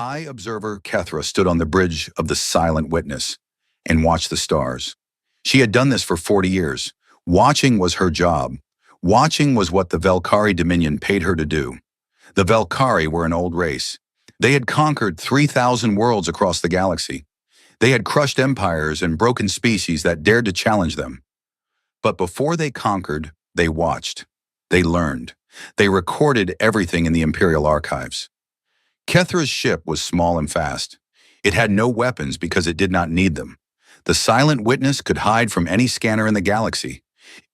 High observer Kethra stood on the bridge of the Silent Witness and watched the stars. She had done this for 40 years. Watching was her job. Watching was what the Velkhari Dominion paid her to do. The Velkhari were an old race. They had conquered 3,000 worlds across the galaxy. They had crushed empires and broken species that dared to challenge them. But before they conquered, they watched. They learned. They recorded everything in the Imperial archives. Kethra's ship was small and fast. It had no weapons because it did not need them. The Silent Witness could hide from any scanner in the galaxy.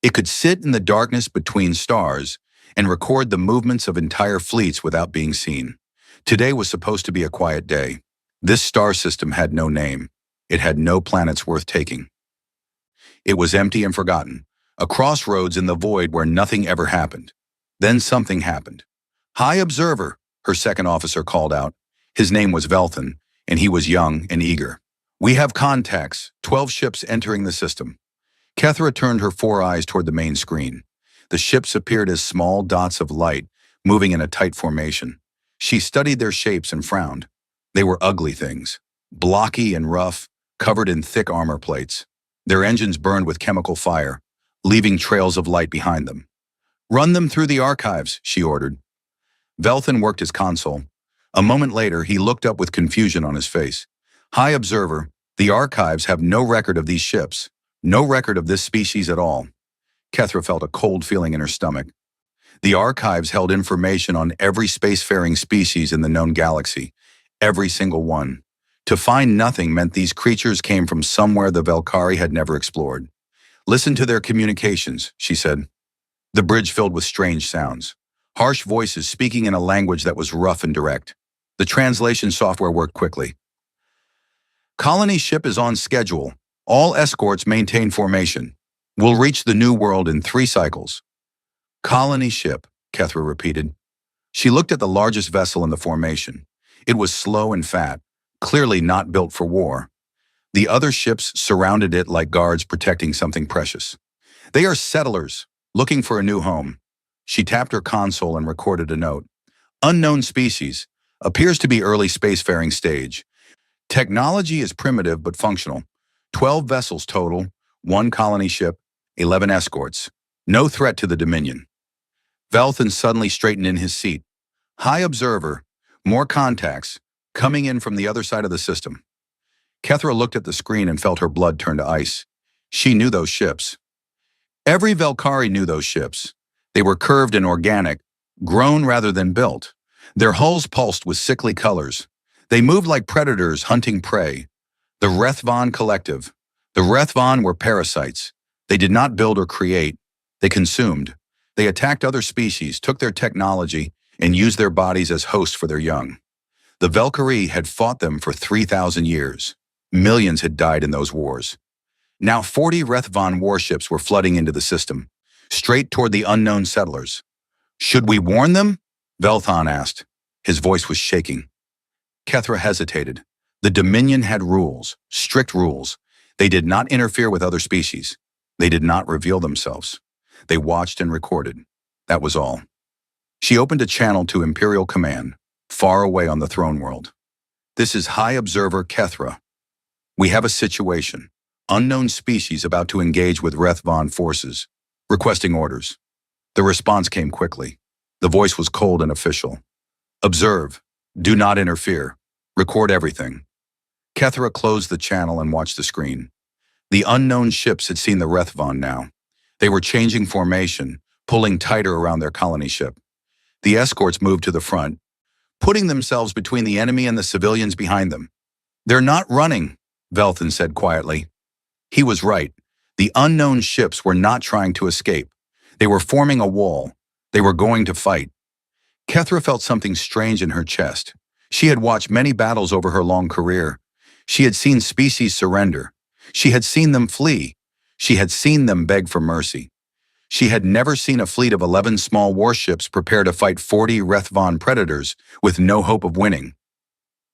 It could sit in the darkness between stars and record the movements of entire fleets without being seen. Today was supposed to be a quiet day. This star system had no name. It had no planets worth taking. It was empty and forgotten, a crossroads in the void where nothing ever happened. Then something happened. High Observer, her second officer called out. His name was Velthan, and he was young and eager. We have contacts, 12 ships entering the system. Kethra turned her 4 eyes toward the main screen. The ships appeared as small dots of light, moving in a tight formation. She studied their shapes and frowned. They were ugly things, blocky and rough, covered in thick armor plates. Their engines burned with chemical fire, leaving trails of light behind them. Run them through the archives, she ordered. Velthan worked his console. A moment later, he looked up with confusion on his face. High Observer, the archives have no record of these ships, no record of this species at all. Kethra felt a cold feeling in her stomach. The archives held information on every spacefaring species in the known galaxy, every single one. To find nothing meant these creatures came from somewhere the Velkhari had never explored. Listen to their communications, she said. The bridge filled with strange sounds. Harsh voices speaking in a language that was rough and direct. The translation software worked quickly. Colony ship is on schedule. All escorts maintain formation. We'll reach the new world in 3 cycles. Colony ship, Kethra repeated. She looked at the largest vessel in the formation. It was slow and fat, clearly not built for war. The other ships surrounded it like guards protecting something precious. They are settlers, looking for a new home. She tapped her console and recorded a note. Unknown species, appears to be early spacefaring stage. Technology is primitive but functional. 12 vessels total, 1 colony ship, 11 escorts. No threat to the Dominion. Velthan suddenly straightened in his seat. High Observer, more contacts, coming in from the other side of the system. Kethra looked at the screen and felt her blood turn to ice. She knew those ships. Every Velkhari knew those ships. They were curved and organic, grown rather than built. Their hulls pulsed with sickly colors. They moved like predators hunting prey. The Rethvon Collective. The Rethvon were parasites. They did not build or create. They consumed. They attacked other species, took their technology, and used their bodies as hosts for their young. The Velkhari had fought them for 3,000 years. Millions had died in those wars. Now 40 Rethvon warships were flooding into the system, straight toward the unknown settlers. Should we warn them? Velthan asked. His voice was shaking. Kethra hesitated. The Dominion had rules, strict rules. They did not interfere with other species. They did not reveal themselves. They watched and recorded. That was all. She opened a channel to Imperial Command, far away on the throne world. This is High Observer Kethra. We have a situation. Unknown species about to engage with Rethvon forces, requesting orders. The response came quickly. The voice was cold and official. Observe. Do not interfere. Record everything. Kethra closed the channel and watched the screen. The unknown ships had seen the Rethvon now. They were changing formation, pulling tighter around their colony ship. The escorts moved to the front, putting themselves between the enemy and the civilians behind them. They're not running, Velthan said quietly. He was right. The unknown ships were not trying to escape. They were forming a wall. They were going to fight. Kethra felt something strange in her chest. She had watched many battles over her long career. She had seen species surrender. She had seen them flee. She had seen them beg for mercy. She had never seen a fleet of 11 small warships prepare to fight 40 Rethvon predators with no hope of winning.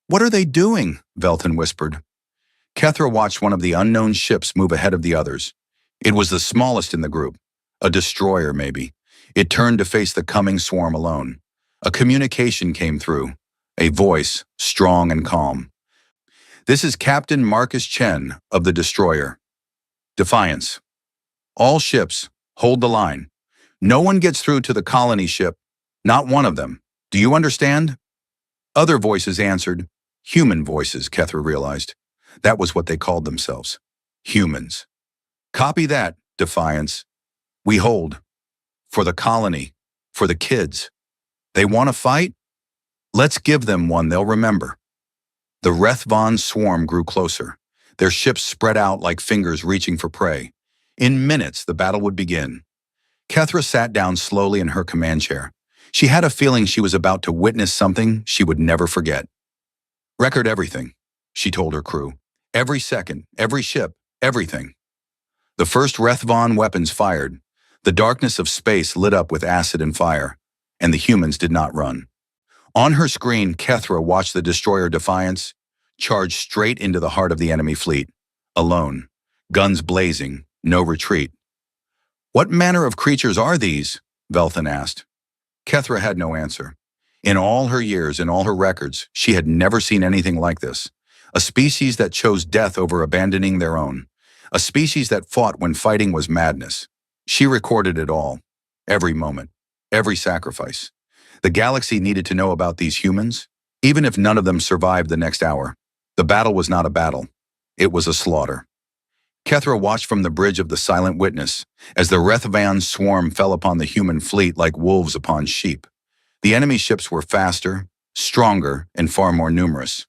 What are they doing? Velthan whispered. Kethra watched one of the unknown ships move ahead of the others. It was the smallest in the group, a destroyer maybe. It turned to face the coming swarm alone. A communication came through. A voice, strong and calm. "This is Captain Marcus Chen of the destroyer. Defiance. All ships, hold the line. No one gets through to the colony ship. Not one of them. Do you understand?" Other voices answered. Human voices, Kethra realized. That was what they called themselves. Humans. "Copy that, Defiance. We hold. For the colony. For the kids. They want to fight? Let's give them one they'll remember." The Rethvon swarm grew closer. Their ships spread out like fingers reaching for prey. In minutes, the battle would begin. Kethra sat down slowly in her command chair. She had a feeling she was about to witness something she would never forget. "Record everything," she told her crew. "Every second, every ship, everything." The first Rethvon weapons fired. The darkness of space lit up with acid and fire, and the humans did not run. On her screen, Kethra watched the destroyer Defiance charge straight into the heart of the enemy fleet. Alone, guns blazing, no retreat. "What manner of creatures are these?" Velthan asked. Kethra had no answer. In all her years, in all her records, she had never seen anything like this. A species that chose death over abandoning their own. A species that fought when fighting was madness. She recorded it all. Every moment. Every sacrifice. The galaxy needed to know about these humans, even if none of them survived the next hour. The battle was not a battle. It was a slaughter. Kethra watched from the bridge of the Silent Witness as the Rethvan swarm fell upon the human fleet like wolves upon sheep. The enemy ships were faster, stronger, and far more numerous.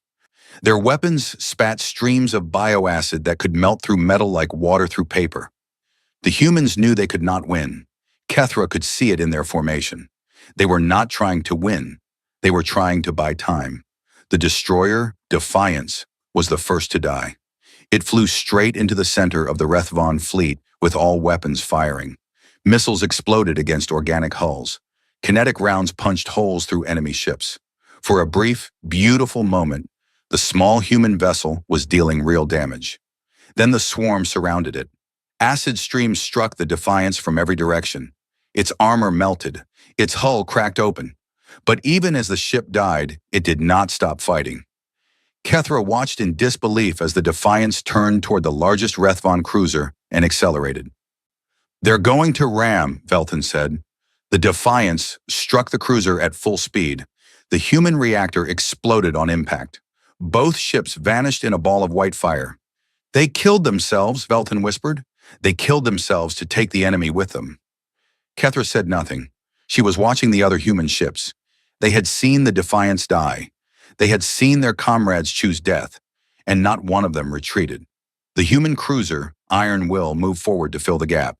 Their weapons spat streams of bioacid that could melt through metal like water through paper. The humans knew they could not win. Kethra could see it in their formation. They were not trying to win. They were trying to buy time. The destroyer, Defiance, was the first to die. It flew straight into the center of the Rethvon fleet with all weapons firing. Missiles exploded against organic hulls. Kinetic rounds punched holes through enemy ships. For a brief, beautiful moment, the small human vessel was dealing real damage. Then the swarm surrounded it. Acid streams struck the Defiance from every direction. Its armor melted. Its hull cracked open. But even as the ship died, it did not stop fighting. Kethra watched in disbelief as the Defiance turned toward the largest Rethvon cruiser and accelerated. "They're going to ram," Velthan said. The Defiance struck the cruiser at full speed. The human reactor exploded on impact. Both ships vanished in a ball of white fire. "They killed themselves," Velthan whispered. "They killed themselves to take the enemy with them." Kethra said nothing. She was watching the other human ships. They had seen the Defiance die. They had seen their comrades choose death, and not one of them retreated. The human cruiser, Iron Will, moved forward to fill the gap.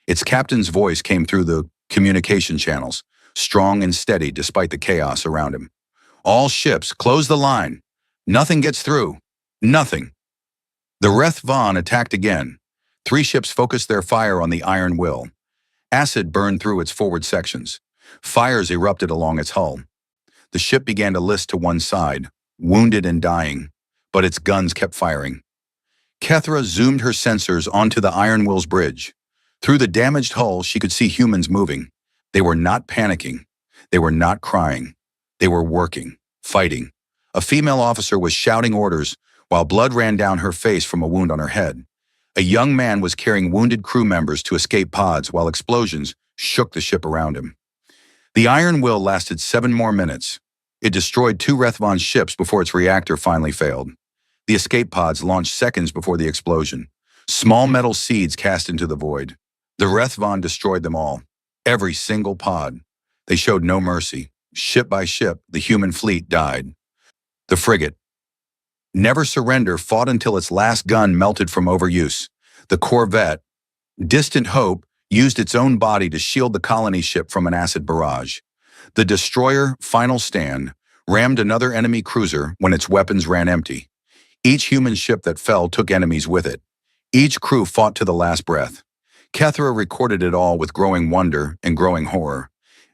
Its captain's voice came through the communication channels, strong and steady despite the chaos around him. "All ships, close the line. Nothing gets through. Nothing." The Rethvon attacked again. 3 ships focused their fire on the Iron Will. Acid burned through its forward sections. Fires erupted along its hull. The ship began to list to one side, wounded and dying, but its guns kept firing. Kethra zoomed her sensors onto the Iron Will's bridge. Through the damaged hull, she could see humans moving. They were not panicking. They were not crying. They were working, fighting. A female officer was shouting orders while blood ran down her face from a wound on her head. A young man was carrying wounded crew members to escape pods while explosions shook the ship around him. The Iron Will lasted 7 more minutes. It destroyed 2 Rethvon ships before its reactor finally failed. The escape pods launched seconds before the explosion. Small metal seeds cast into the void. The Rethvon destroyed them all. Every single pod. They showed no mercy. Ship by ship, the human fleet died. The frigate, Never Surrender, fought until its last gun melted from overuse. The corvette, Distant Hope, used its own body to shield the colony ship from an acid barrage. The destroyer, Final Stand, rammed another enemy cruiser when its weapons ran empty. Each human ship that fell took enemies with it. Each crew fought to the last breath. Kethra recorded it all with growing wonder and growing horror.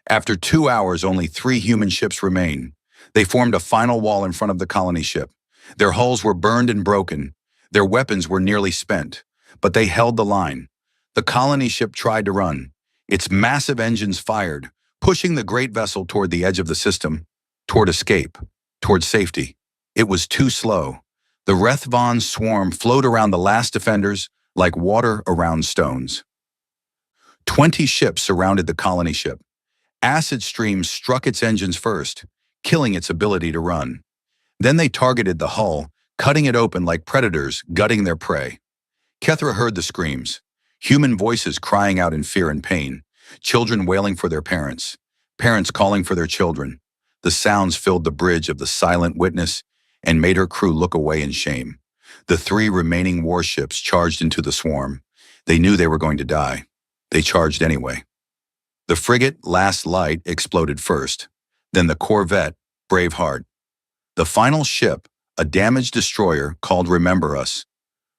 After 2 hours, only 3 human ships remained. They formed a final wall in front of the colony ship. Their hulls were burned and broken. Their weapons were nearly spent, but they held the line. The colony ship tried to run. Its massive engines fired, pushing the great vessel toward the edge of the system, toward escape, towards safety. It was too slow. The Rethvon swarm flowed around the last defenders like water around stones. 20 ships surrounded the colony ship. Acid streams struck its engines first, killing its ability to run. Then they targeted the hull, cutting it open like predators gutting their prey. Kethra heard the screams, human voices crying out in fear and pain, children wailing for their parents, parents calling for their children. The sounds filled the bridge of the Silent Witness and made her crew look away in shame. The 3 remaining warships charged into the swarm. They knew they were going to die. They charged anyway. The frigate Last Light exploded first, then the corvette Braveheart. The final ship, a damaged destroyer called Remember Us,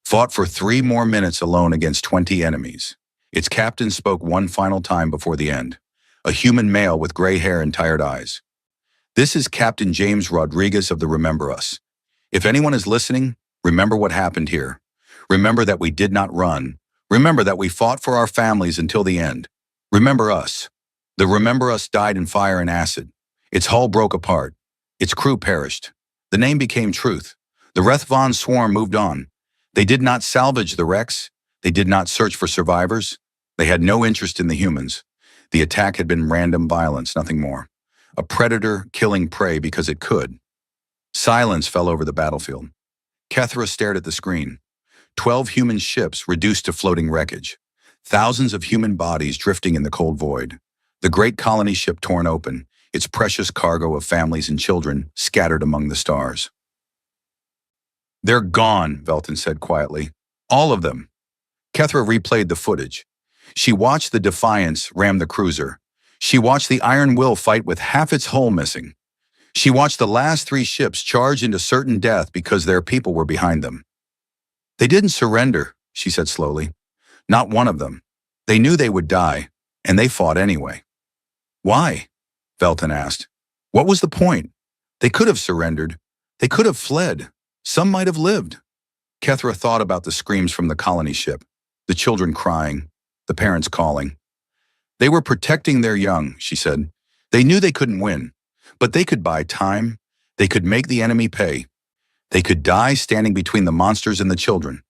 fought for 3 more minutes alone against 20 enemies. Its captain spoke one final time before the end, a human male with gray hair and tired eyes. This is Captain James Rodriguez of the Remember Us. If anyone is listening, remember what happened here. Remember that we did not run. Remember that we fought for our families until the end. Remember us. The Remember Us died in fire and acid. Its hull broke apart. Its crew perished. The name became truth. The Rethvon swarm moved on. They did not salvage the wrecks. They did not search for survivors. They had no interest in the humans. The attack had been random violence, nothing more. A predator killing prey because it could. Silence fell over the battlefield. Kethra stared at the screen. 12 human ships reduced to floating wreckage. Thousands of human bodies drifting in the cold void. The great colony ship torn open, its precious cargo of families and children scattered among the stars. "They're gone," Velton said quietly. "All of them." Kethra replayed the footage. She watched the Defiance ram the cruiser. She watched the Iron Will fight with half its hull missing. She watched the last 3 ships charge into certain death because their people were behind them. "They didn't surrender," she said slowly. "Not one of them. They knew they would die, and they fought anyway." "Why?" Velton asked. "What was the point? They could have surrendered. They could have fled. Some might have lived." Kethra thought about the screams from the colony ship, the children crying, the parents calling. "They were protecting their young," she said. "They knew they couldn't win, but they could buy time. They could make the enemy pay. They could die standing between the monsters and the children."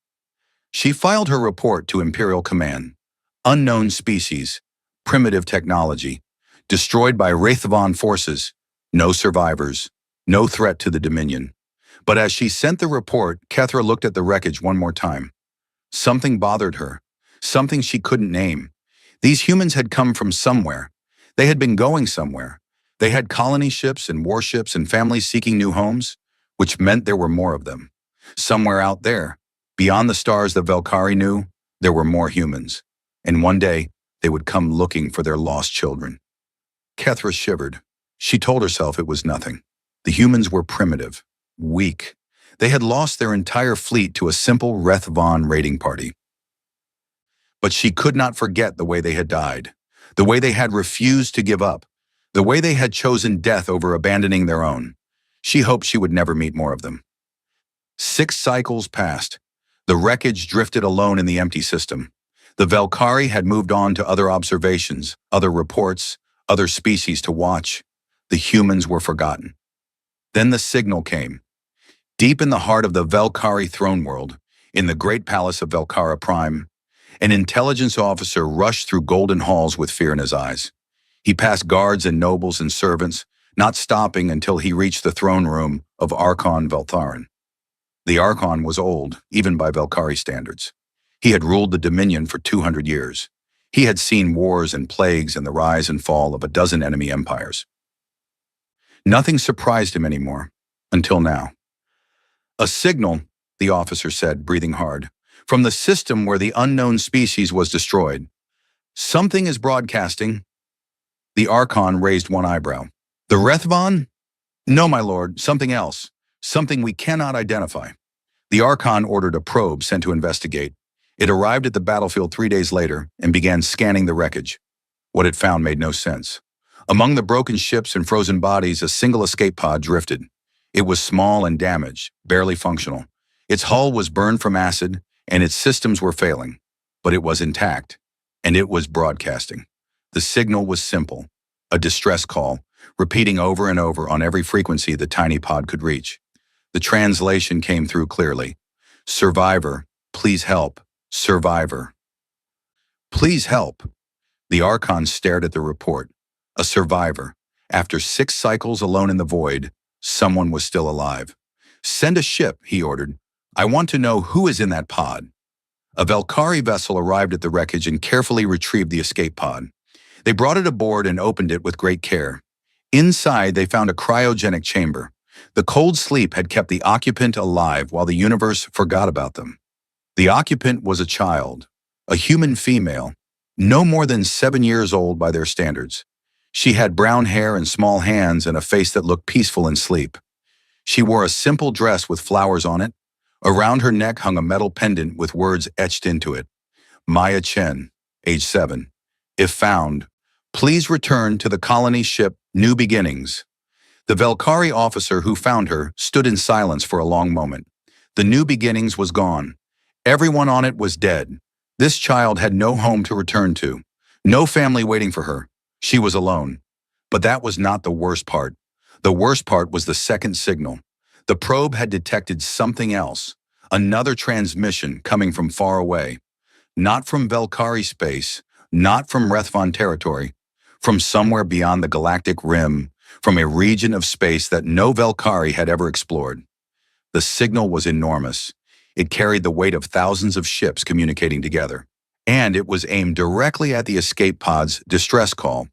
She filed her report to Imperial Command. Unknown species, primitive technology, destroyed by Rethvon forces, no survivors, no threat to the Dominion. But as she sent the report, Kethra looked at the wreckage one more time. Something bothered her, something she couldn't name. These humans had come from somewhere. They had been going somewhere. They had colony ships and warships and families seeking new homes, which meant there were more of them. Somewhere out there, beyond the stars that Velkhari knew, there were more humans. And one day, they would come looking for their lost children. Kethra shivered. She told herself it was nothing. The humans were primitive, weak. They had lost their entire fleet to a simple Rethvon raiding party. But she could not forget the way they had died, the way they had refused to give up, the way they had chosen death over abandoning their own. She hoped she would never meet more of them. 6 cycles passed. The wreckage drifted alone in the empty system. The Velkhari had moved on to other observations, other reports, other species to watch. The humans were forgotten. Then the signal came. Deep in the heart of the Velkhari throne world, in the great palace of Velkhara Prime, an intelligence officer rushed through golden halls with fear in his eyes. He passed guards and nobles and servants, not stopping until he reached the throne room of Archon Veltharin. The Archon was old, even by Velkhari standards. He had ruled the Dominion for 200 years. He had seen wars and plagues and the rise and fall of a dozen enemy empires. Nothing surprised him anymore, until now. "A signal," the officer said, breathing hard, "from the system where the unknown species was destroyed. Something is broadcasting." The Archon raised one eyebrow. "The Rethvon?" "No, my lord, something else. Something we cannot identify." The Archon ordered a probe sent to investigate. It arrived at the battlefield 3 days later and began scanning the wreckage. What it found made no sense. Among the broken ships and frozen bodies, a single escape pod drifted. It was small and damaged, barely functional. Its hull was burned from acid, and its systems were failing. But it was intact, and it was broadcasting. The signal was simple. A distress call, repeating over and over on every frequency the tiny pod could reach. The translation came through clearly. Survivor, please help. Survivor. Please help. The Archon stared at the report. A survivor. After 6 cycles alone in the void, someone was still alive. Send a ship, he ordered. I want to know who is in that pod. A Velkhari vessel arrived at the wreckage and carefully retrieved the escape pod. They brought it aboard and opened it with great care. Inside, they found a cryogenic chamber. The cold sleep had kept the occupant alive while the universe forgot about them. The occupant was a child, a human female, no more than 7 years old by their standards. She had brown hair and small hands and a face that looked peaceful in sleep. She wore a simple dress with flowers on it. Around her neck hung a metal pendant with words etched into it. Maya Chen, age 7. If found, please return to the colony ship New Beginnings. The Velkhari officer who found her stood in silence for a long moment. The New Beginnings was gone. Everyone on it was dead. This child had no home to return to, no family waiting for her. She was alone. But that was not the worst part. The worst part was the second signal. The probe had detected something else, another transmission coming from far away. Not from Velkhari space, not from Rethvon territory, from somewhere beyond the galactic rim, from a region of space that no Velkhari had ever explored. The signal was enormous. It carried the weight of thousands of ships communicating together, and it was aimed directly at the escape pod's distress call.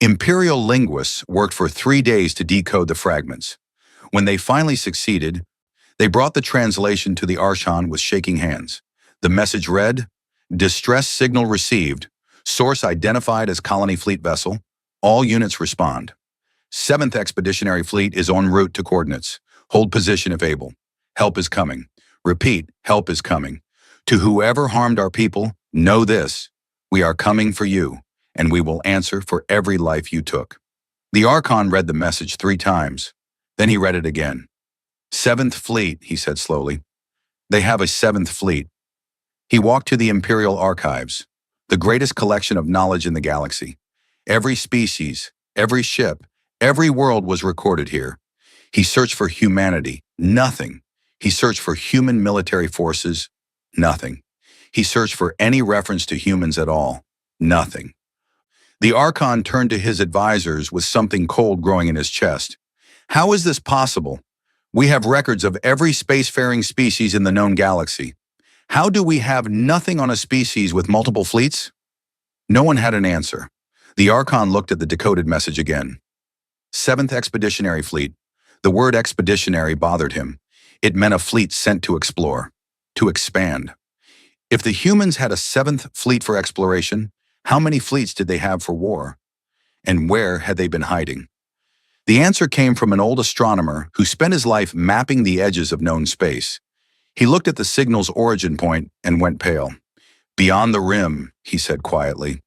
Imperial linguists worked for 3 days to decode the fragments. When they finally succeeded, they brought the translation to the Archon with shaking hands. The message read, "Distress signal received. Source identified as Colony Fleet vessel. All units respond. 7th Expeditionary Fleet is en route to coordinates. Hold position if able. Help is coming. Repeat, help is coming. To whoever harmed our people, know this. We are coming for you, and we will answer for every life you took." The Archon read the message 3 times. Then he read it again. 7th Fleet, he said slowly. They have a 7th Fleet. He walked to the Imperial Archives, the greatest collection of knowledge in the galaxy. Every species, every ship, every world was recorded here. He searched for humanity, nothing. He searched for human military forces, nothing. He searched for any reference to humans at all, nothing. The Archon turned to his advisors with something cold growing in his chest. How is this possible? We have records of every spacefaring species in the known galaxy. How do we have nothing on a species with multiple fleets? No one had an answer. The Archon looked at the decoded message again. 7th Expeditionary Fleet. The word expeditionary bothered him. It meant a fleet sent to explore, to expand. If the humans had a 7th Fleet for exploration, how many fleets did they have for war? And where had they been hiding? The answer came from an old astronomer who spent his life mapping the edges of known space. He looked at the signal's origin point and went pale. Beyond the rim, he said quietly.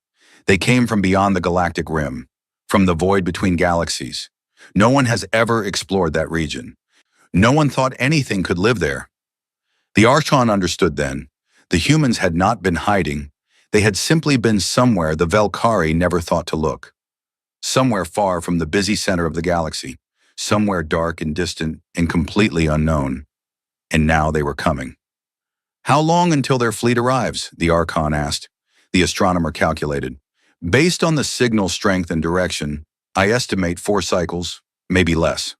They came from beyond the galactic rim, from the void between galaxies. No one has ever explored that region. No one thought anything could live there. The Archon understood then. The humans had not been hiding. They had simply been somewhere the Velkhari never thought to look. Somewhere far from the busy center of the galaxy. Somewhere dark and distant and completely unknown. And now they were coming. How long until their fleet arrives? The Archon asked. The astronomer calculated. Based on the signal strength and direction, I estimate 4 cycles, maybe less.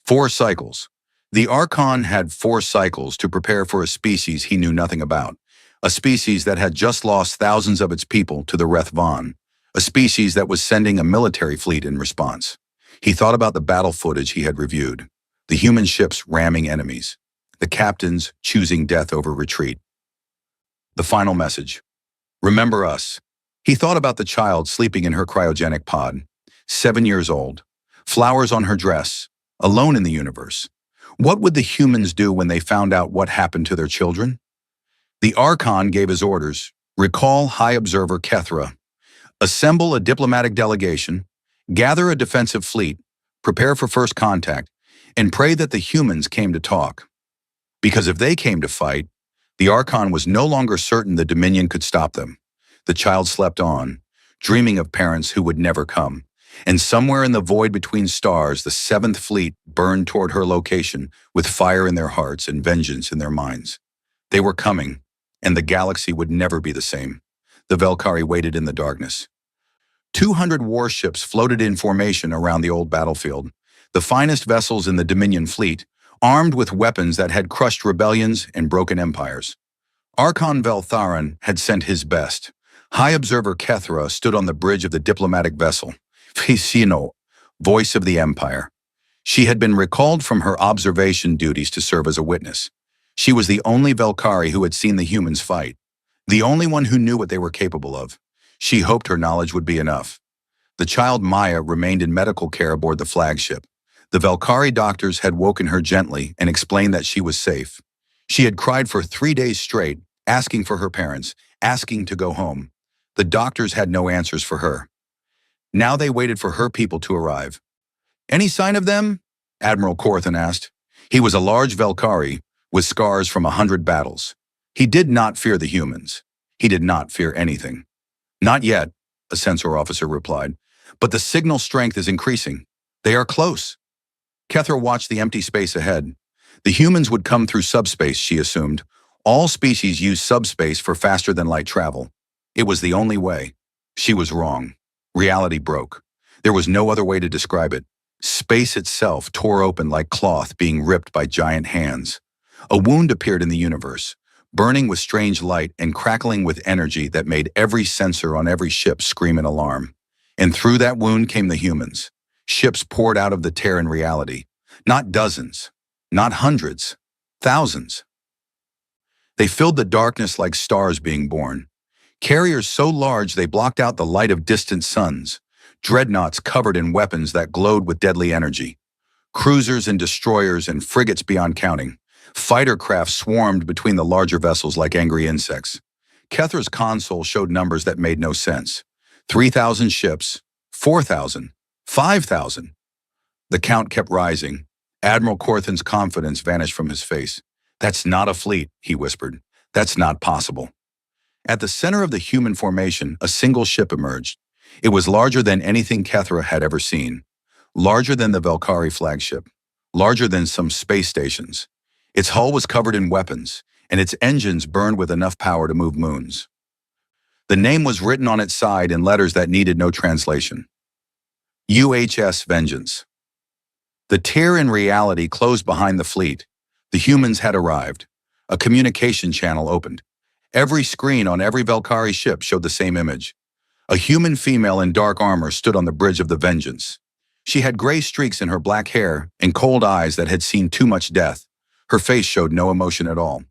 4 cycles. The Archon had 4 cycles to prepare for a species he knew nothing about. A species that had just lost thousands of its people to the Rethvon. A species that was sending a military fleet in response. He thought about the battle footage he had reviewed. The human ships ramming enemies. The captains choosing death over retreat. The final message. Remember us. He thought about the child sleeping in her cryogenic pod. 7 years old. Flowers on her dress. Alone in the universe. What would the humans do when they found out what happened to their children? The Archon gave his orders. Recall High Observer Kethra. Assemble a diplomatic delegation. Gather a defensive fleet. Prepare for first contact. And pray that the humans came to talk. Because if they came to fight, the Archon was no longer certain the Dominion could stop them. The child slept on, dreaming of parents who would never come. And somewhere in the void between stars, the Seventh Fleet burned toward her location with fire in their hearts and vengeance in their minds. They were coming, and the galaxy would never be the same. The Velkhari waited in the darkness. 200 warships floated in formation around the old battlefield, the finest vessels in the Dominion fleet, armed with weapons that had crushed rebellions and broken empires. Archon Veltharan had sent his best. High Observer Kethra stood on the bridge of the diplomatic vessel, Ficino, voice of the Empire. She had been recalled from her observation duties to serve as a witness. She was the only Velkhari who had seen the humans fight, the only one who knew what they were capable of. She hoped her knowledge would be enough. The child Maya remained in medical care aboard the flagship. The Velkhari doctors had woken her gently and explained that she was safe. She had cried for 3 days straight, asking for her parents, asking to go home. The doctors had no answers for her. Now they waited for her people to arrive. "Any sign of them?" Admiral Corthan asked. He was a large Velkhari with scars from 100 battles. He did not fear the humans. He did not fear anything. "Not yet," a sensor officer replied, "but the signal strength is increasing. They are close." Kethra watched the empty space ahead. The humans would come through subspace, she assumed. All species use subspace for faster-than-light travel. It was the only way. She was wrong. Reality broke. There was no other way to describe it. Space itself tore open like cloth being ripped by giant hands. A wound appeared in the universe, burning with strange light and crackling with energy that made every sensor on every ship scream in alarm. And through that wound came the humans. Ships poured out of the tear in reality. Not dozens, not hundreds, thousands. They filled the darkness like stars being born. Carriers so large they blocked out the light of distant suns. Dreadnoughts covered in weapons that glowed with deadly energy. Cruisers and destroyers and frigates beyond counting. Fighter craft swarmed between the larger vessels like angry insects. Kethra's console showed numbers that made no sense. 3,000 ships, 4,000, 5,000. The count kept rising. Admiral Corthan's confidence vanished from his face. "That's not a fleet," he whispered. "That's not possible." At the center of the human formation, a single ship emerged. It was larger than anything Kethra had ever seen. Larger than the Velkhari flagship. Larger than some space stations. Its hull was covered in weapons, and its engines burned with enough power to move moons. The name was written on its side in letters that needed no translation. UHS Vengeance. The tear in reality closed behind the fleet. The humans had arrived. A communication channel opened. Every screen on every Velkhari ship showed the same image. A human female in dark armor stood on the bridge of the Vengeance. She had gray streaks in her black hair and cold eyes that had seen too much death. Her face showed no emotion at all.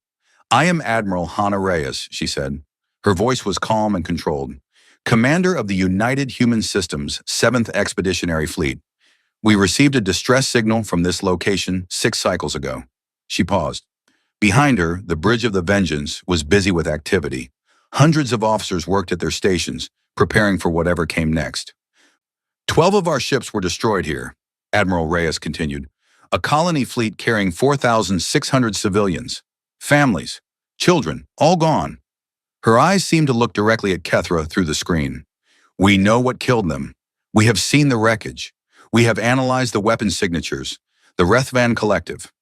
"I am Admiral Hana Reyes," she said. Her voice was calm and controlled. "Commander of the United Human Systems 7th Expeditionary Fleet. We received a distress signal from this location 6 cycles ago." She paused. Behind her, the bridge of the Vengeance was busy with activity. Hundreds of officers worked at their stations, preparing for whatever came next. 12 of our ships were destroyed here, Admiral Reyes continued. A colony fleet carrying 4,600 civilians, families, children, all gone. Her eyes seemed to look directly at Kethra through the screen. "We know what killed them. We have seen the wreckage. We have analyzed the weapon signatures, the Rethvan Collective."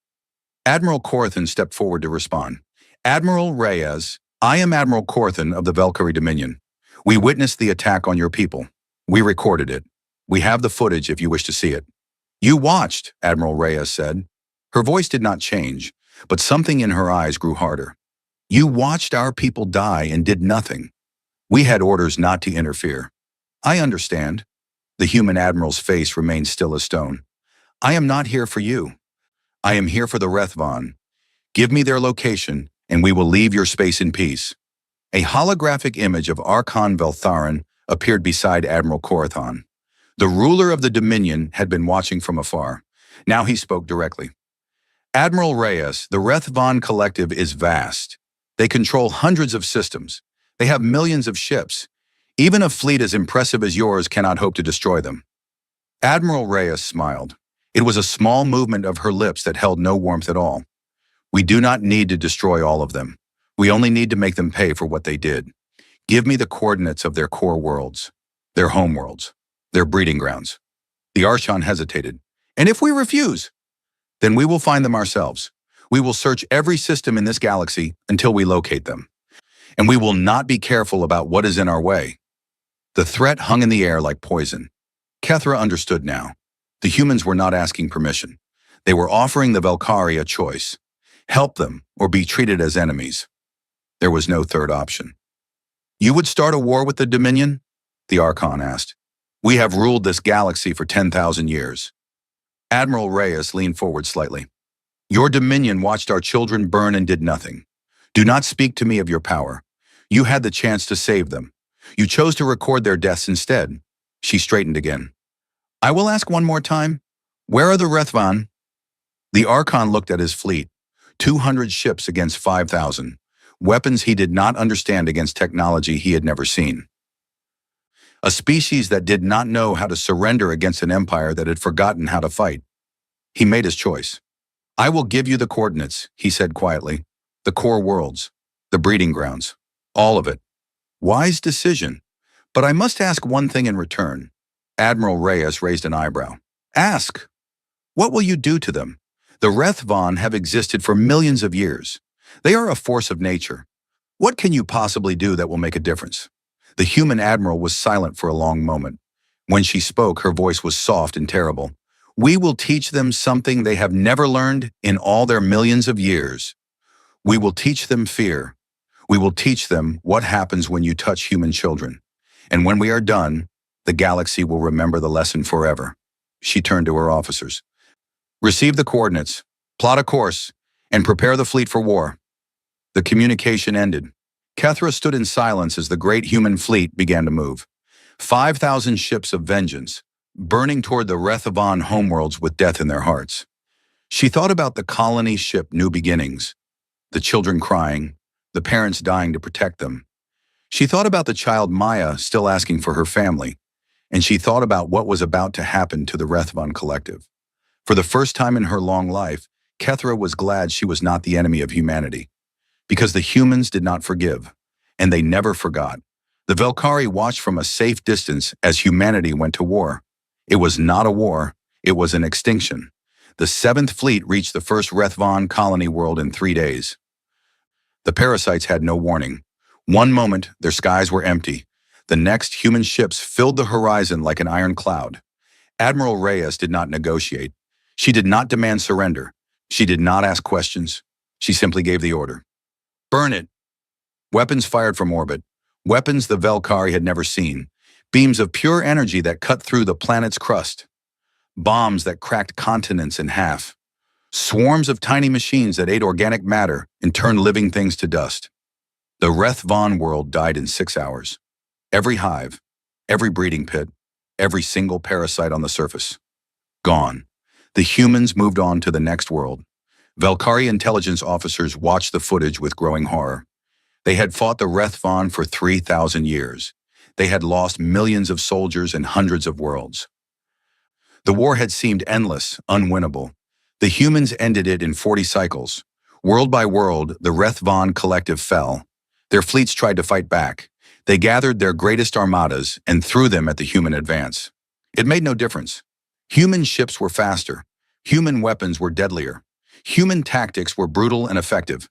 Admiral Corthan stepped forward to respond. "Admiral Reyes, I am Admiral Corthan of the Velkhari Dominion. We witnessed the attack on your people. We recorded it. We have the footage if you wish to see it." "You watched," Admiral Reyes said. Her voice did not change, but something in her eyes grew harder. "You watched our people die and did nothing. We had orders not to interfere." "I understand." The human admiral's face remained still as stone. "I am not here for you. I am here for the Rethvan. Give me their location, and we will leave your space in peace." A holographic image of Archon Veltharan appeared beside Admiral Corthan. The ruler of the Dominion had been watching from afar. Now he spoke directly. "Admiral Reyes, the Rethvan Collective is vast. They control hundreds of systems. They have millions of ships. Even a fleet as impressive as yours cannot hope to destroy them." Admiral Reyes smiled. It was a small movement of her lips that held no warmth at all. "We do not need to destroy all of them. We only need to make them pay for what they did. Give me the coordinates of their core worlds, their home worlds." Their breeding grounds. The Archon hesitated. And if we refuse? Then we will find them ourselves. We will search every system in this galaxy until we locate them. And we will not be careful about what is in our way. The threat hung in the air like poison. Kethra understood now. The humans were not asking permission. They were offering the Velkhari a choice. Help them or be treated as enemies. There was no third option. You would start a war with the Dominion? The Archon asked. We have ruled this galaxy for 10,000 years. Admiral Reyes leaned forward slightly. Your Dominion watched our children burn and did nothing. Do not speak to me of your power. You had the chance to save them. You chose to record their deaths instead. She straightened again. I will ask one more time. Where are the Rethvan? The Archon looked at his fleet. 200 ships against 5,000. Weapons he did not understand against technology he had never seen. A species that did not know how to surrender against an empire that had forgotten how to fight. He made his choice. I will give you the coordinates, he said quietly. The core worlds. The breeding grounds. All of it. Wise decision. But I must ask one thing in return. Admiral Reyes raised an eyebrow. Ask. What will you do to them? The Rethvan have existed for millions of years. They are a force of nature. What can you possibly do that will make a difference? The human admiral was silent for a long moment. When she spoke, her voice was soft and terrible. We will teach them something they have never learned in all their millions of years. We will teach them fear. We will teach them what happens when you touch human children. And when we are done, the galaxy will remember the lesson forever. She turned to her officers. Receive the coordinates, plot a course, and prepare the fleet for war. The communication ended. Kethra stood in silence as the great human fleet began to move. 5,000 ships of vengeance, burning toward the Rethvan homeworlds with death in their hearts. She thought about the colony ship New Beginnings, the children crying, the parents dying to protect them. She thought about the child Maya still asking for her family, and she thought about what was about to happen to the Rethvan collective. For the first time in her long life, Kethra was glad she was not the enemy of humanity, because the humans did not forgive, and they never forgot. The Velkhari watched from a safe distance as humanity went to war. It was not a war, it was an extinction. The 7th Fleet reached the first Rethvan colony world in 3 days. The parasites had no warning. One moment, their skies were empty. The next, human ships filled the horizon like an iron cloud. Admiral Reyes did not negotiate. She did not demand surrender. She did not ask questions. She simply gave the order. Burn it. Weapons fired from orbit. Weapons the Velkhari had never seen. Beams of pure energy that cut through the planet's crust. Bombs that cracked continents in half. Swarms of tiny machines that ate organic matter and turned living things to dust. The Rethvan world died in 6 hours. Every hive, every breeding pit, every single parasite on the surface. Gone. The humans moved on to the next world. Velkhari intelligence officers watched the footage with growing horror. They had fought the Rethvan for 3,000 years. They had lost millions of soldiers and hundreds of worlds. The war had seemed endless, unwinnable. The humans ended it in 40 cycles. World by world, the Rethvan collective fell. Their fleets tried to fight back. They gathered their greatest armadas and threw them at the human advance. It made no difference. Human ships were faster. Human weapons were deadlier. Human tactics were brutal and effective.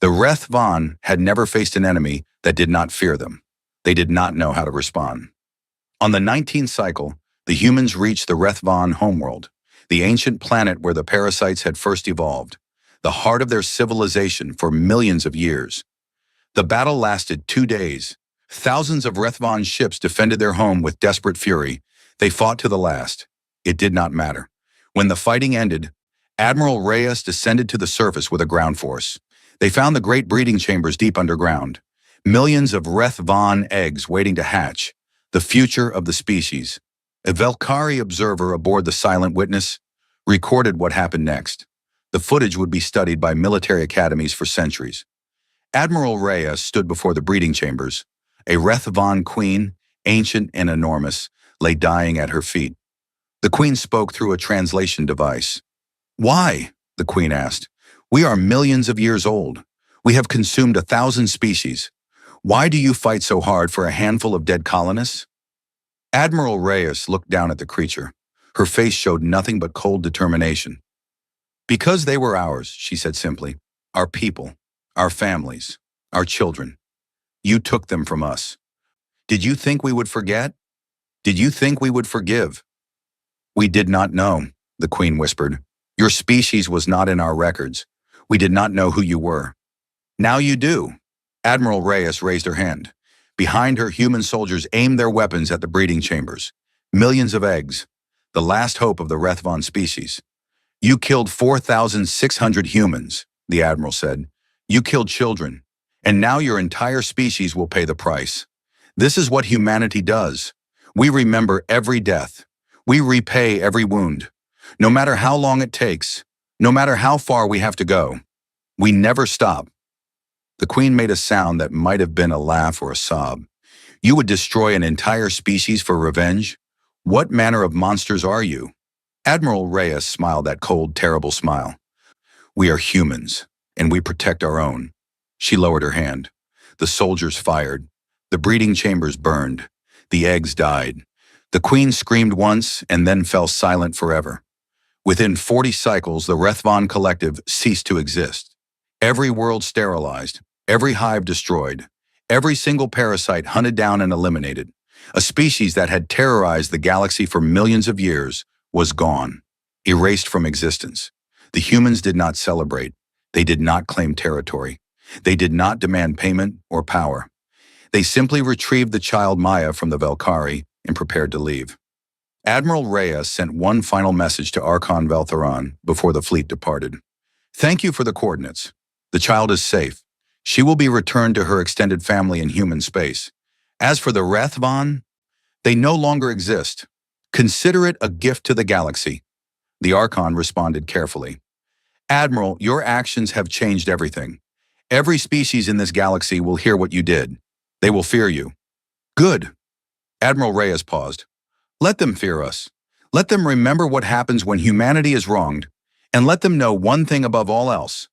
The Rethvan had never faced an enemy that did not fear them. They did not know how to respond. On the 19th cycle, the humans reached the Rethvan homeworld, the ancient planet where the parasites had first evolved, the heart of their civilization for millions of years. The battle lasted 2 days. Thousands of Rethvan ships defended their home with desperate fury. They fought to the last. It did not matter. When the fighting ended, Admiral Reyes descended to the surface with a ground force. They found the great breeding chambers deep underground. Millions of Rethvan eggs waiting to hatch. The future of the species. A Velkhari observer aboard the Silent Witness recorded what happened next. The footage would be studied by military academies for centuries. Admiral Reyes stood before the breeding chambers. A Rethvan queen, ancient and enormous, lay dying at her feet. The queen spoke through a translation device. Why? The queen asked. We are millions of years old. We have consumed 1,000 species. Why do you fight so hard for a handful of dead colonists? Admiral Reyes looked down at the creature. Her face showed nothing but cold determination. Because they were ours, she said simply. Our people, our families, our children. You took them from us. Did you think we would forget? Did you think we would forgive? We did not know, the Queen whispered. Your species was not in our records. We did not know who you were. Now you do. Admiral Reyes raised her hand. Behind her, human soldiers aimed their weapons at the breeding chambers. Millions of eggs, the last hope of the Rethvon species. You killed 4,600 humans, the Admiral said. You killed children, and now your entire species will pay the price. This is what humanity does. We remember every death. We repay every wound. No matter how long it takes, no matter how far we have to go, we never stop. The Queen made a sound that might have been a laugh or a sob. You would destroy an entire species for revenge? What manner of monsters are you? Admiral Reyes smiled that cold, terrible smile. We are humans, and we protect our own. She lowered her hand. The soldiers fired. The breeding chambers burned. The eggs died. The Queen screamed once and then fell silent forever. Within 40 cycles, the Rethvon Collective ceased to exist. Every world sterilized, every hive destroyed, every single parasite hunted down and eliminated. A species that had terrorized the galaxy for millions of years was gone, erased from existence. The humans did not celebrate. They did not claim territory. They did not demand payment or power. They simply retrieved the child Maya from the Velkhari and prepared to leave. Admiral Reyes sent one final message to Archon Veltharon before the fleet departed. Thank you for the coordinates. The child is safe. She will be returned to her extended family in human space. As for the Rethvon, they no longer exist. Consider it a gift to the galaxy. The Archon responded carefully. Admiral, your actions have changed everything. Every species in this galaxy will hear what you did. They will fear you. Good. Admiral Reyes paused. Let them fear us. Let them remember what happens when humanity is wronged, and let them know one thing above all else.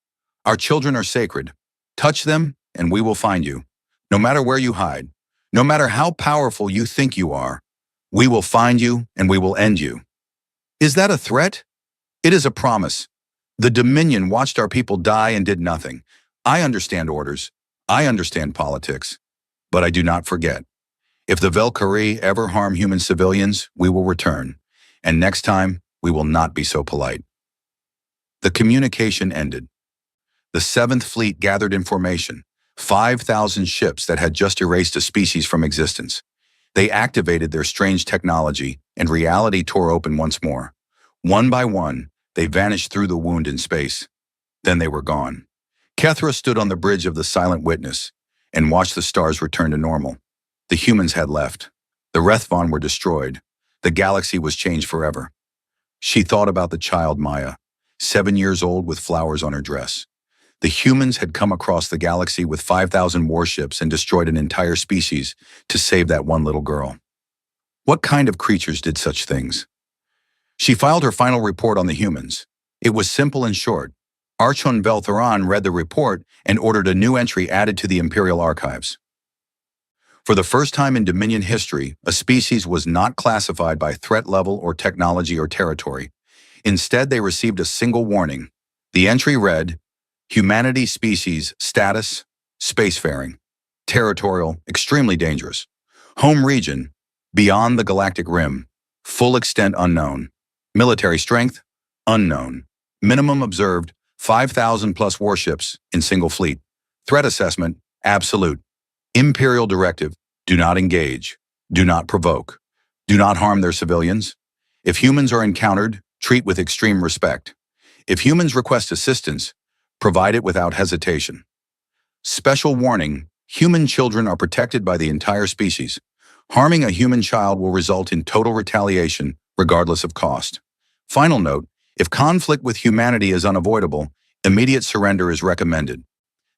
Our children are sacred. Touch them, and we will find you. No matter where you hide, no matter how powerful you think you are, we will find you and we will end you. Is that a threat? It is a promise. The Dominion watched our people die and did nothing. I understand orders. I understand politics. But I do not forget. If the Velkhari ever harm human civilians, we will return. And next time, we will not be so polite. The communication ended. The 7th Fleet gathered in formation, 5,000 ships that had just erased a species from existence. They activated their strange technology, and reality tore open once more. One by one, they vanished through the wound in space. Then they were gone. Kethra stood on the bridge of the Silent Witness and watched the stars return to normal. The humans had left. The Rethvon were destroyed. The galaxy was changed forever. She thought about the child Maya, 7 years old with flowers on her dress. The humans had come across the galaxy with 5,000 warships and destroyed an entire species to save that one little girl. What kind of creatures did such things? She filed her final report on the humans. It was simple and short. Archon Veltharon read the report and ordered a new entry added to the Imperial Archives. For the first time in Dominion history, a species was not classified by threat level or technology or territory. Instead, they received a single warning. The entry read, Humanity species status, spacefaring. Territorial, extremely dangerous. Home region, beyond the galactic rim. Full extent unknown. Military strength, unknown. Minimum observed, 5,000 plus warships in single fleet. Threat assessment, absolute. Imperial directive, do not engage. Do not provoke. Do not harm their civilians. If humans are encountered, treat with extreme respect. If humans request assistance, provide it without hesitation. Special warning, human children are protected by the entire species. Harming a human child will result in total retaliation, regardless of cost. Final note, if conflict with humanity is unavoidable, immediate surrender is recommended.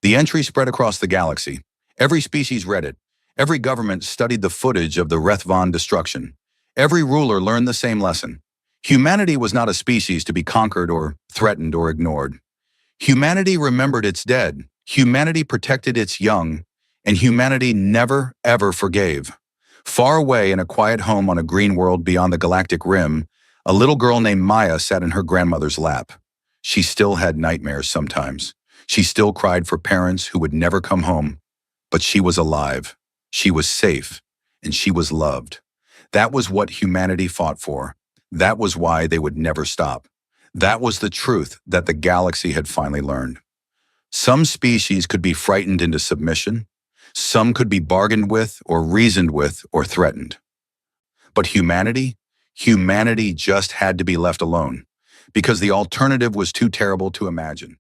The entry spread across the galaxy. Every species read it. Every government studied the footage of the Rethvon destruction. Every ruler learned the same lesson. Humanity was not a species to be conquered or threatened or ignored. Humanity remembered its dead. Humanity protected its young. And humanity never, ever forgave. Far away in a quiet home on a green world beyond the galactic rim, a little girl named Maya sat in her grandmother's lap. She still had nightmares sometimes. She still cried for parents who would never come home. But she was alive. She was safe. And she was loved. That was what humanity fought for. That was why they would never stop. That was the truth that the galaxy had finally learned. Some species could be frightened into submission. Some could be bargained with or reasoned with or threatened. But humanity? Humanity just had to be left alone because the alternative was too terrible to imagine.